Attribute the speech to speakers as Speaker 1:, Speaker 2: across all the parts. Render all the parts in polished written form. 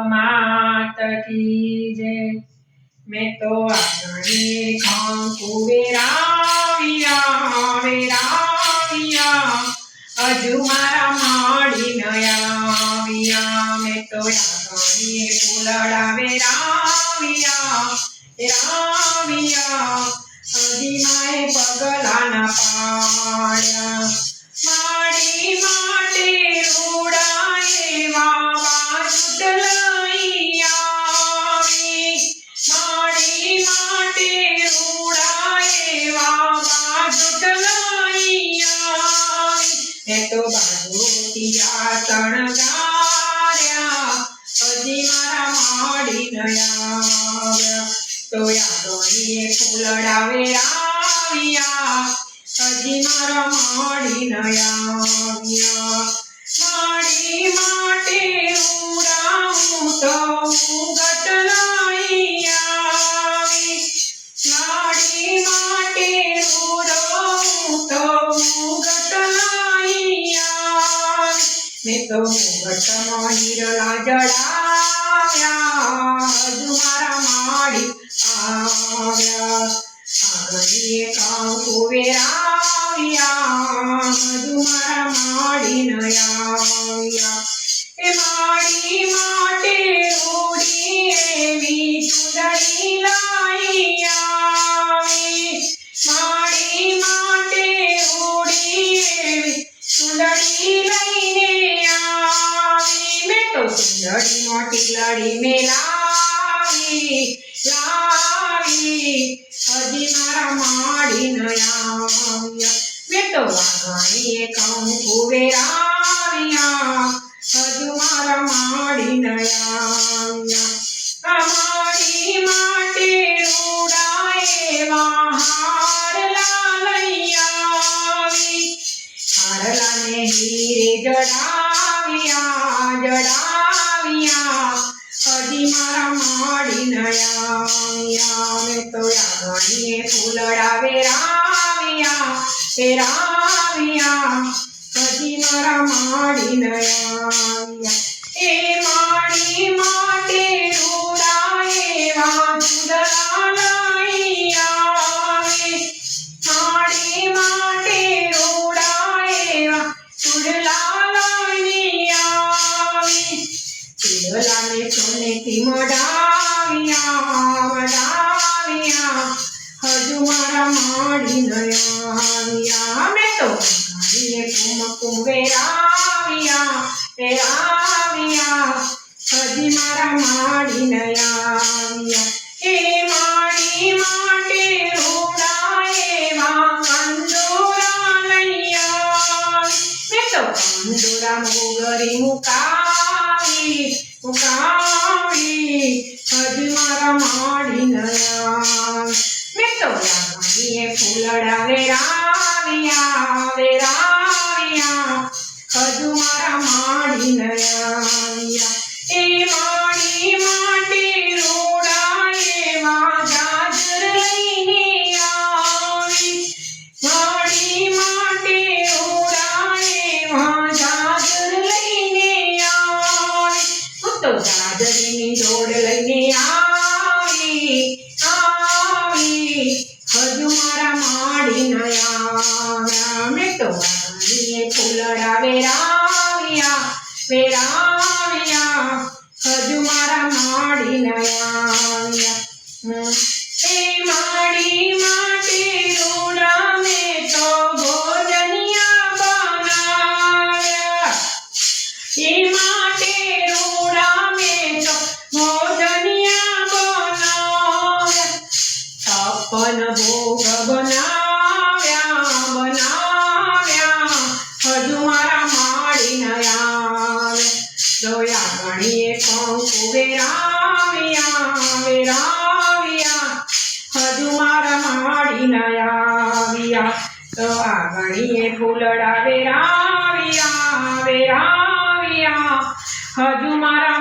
Speaker 1: मात की जय। मैं तो आंगणे कंकु वेराव्या वेराव्या हजू मारा माड़ी नयाव्या। मैं तो आंगणे फूलड़ा वेराव्या वेराव्या हजी माए पगला न पाड्या। माड़ी माटे रूड़ा एवा बाजूट लई आवी। माड़ी माटे रूड़ा एवा बाजूट लई आवी। मैं तो बाजूटिया तणगार्या हजी मारा माड़ी नया। तो यादोनीए फूलड़ा वेराव्या हजी मारा माड़ी नया। माड़ी माटे रूड़ाऊं तो मुगट लई आवी। माड़ी माटे रूड़ाऊं तो मुगट लई आवी। मैं तो मुगट में हीरला जड़ाव्या हजू मारा माड़ी आव्या। आंगणीए कंकु वेराव्या हजू मारा माड़ी नयाव्या। ए माड़ी माटे रूड़ी एवी चूड़ड़ी लाई आवी। माड़ी माटे रूड़ी एवी चूड़ड़ी लईने आवी। मैं तो चूड़ड़ी मोटी लड़ी में लावी लावी हजी मारा माड़ी नयाव्या। मैं तो आंगणीए कंकु वेराव्या हजू मारा माड़ी नयाव्या। माड़ी माटे रूड़ा एवा हारला लई आवी। हारला ने हीरे जड़ाव्या जड़ाव्या हजी मारा माड़ी नयाव्या। मैं तो आंगणीए फूलड़ा वेराव्या वेराव्या हजी मारा माड़ी नयाव्या। ए माड़ी माटे रूड़ा एवा चूड़ला लई आवी। माड़ी माटे रूड़ा एवा चूड़ला लई आवी। चूड़ला ने सोने की मडाव्या मडाव्या हजू मारा माड़ी नयाव्या। मैं तो आंगणीए कुमकुम वेराव्या वेराव्या हजी मारा माड़ी नयाव्या। ए माड़ी माटे रूड़ा एवा कंदोरा लई आवी। मैं तो कंदोरा मोगरी मुकावी मुकावी हजी मारा माड़ी नयाव्या। मैं तो आंगणीए फूलड़ा वेराव्या वेराव्या हजू मारा माड़ी नयाव्या। ए माड़ी माटे रूड़ा एवा गाजर लईने आवी। माड़ी माटे रूड़ा एवा गाजर लईने आवी। तो गाजरीनी जोड़ लईने आवी आवी हजू मारा माड़ी नयाव्या। मैं तो आंगणीए फूलड़ा वेराव्या वेराव्या हजू मारा माड़ी नयाव्या। ए माड़ी माटे रूड़ा में तो भोजनिया बनाव्या। ए माटे रूड़ा में तो भोजनिया बनाव्या। छप्पन भोग बनाव्या बनाव्या हजू मारा माड़ी नयाव्या। तो आंगणीए कंकु वेराव्या वेराव्या हजू मारा माड़ी नयाव्या। तो आंगणीए फूलड़ा वेराव्या वेराव्या हजू मारा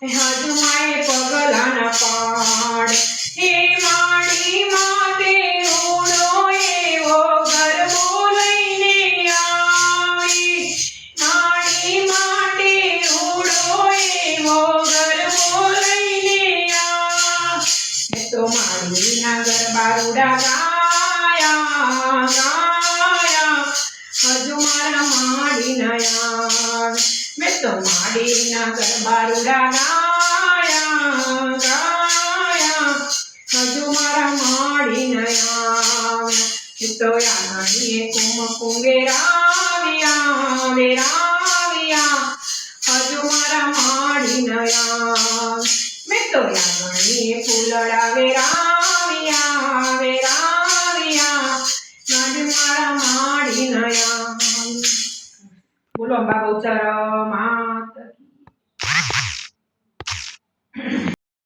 Speaker 1: हजू माए पगला न पाड। हे माड़ी माते रूड़ो एवो गरबो लईने आवी। माड़ी माटे रूड़ो एवो માડી નયા મેં તો માડીના ગરબા ગાયા ગાયા હજુ મારા માડી નયા તો યાણીએ કુમકુમ વેરાવ્યા વેરાવ્યા હજુ મારા માડી નયા મેં તો યાણીએ ફૂલડા વેરાવ્યા વેરાવ્યા હજુ મારા માડી નયા બોલો અંબા બહુચર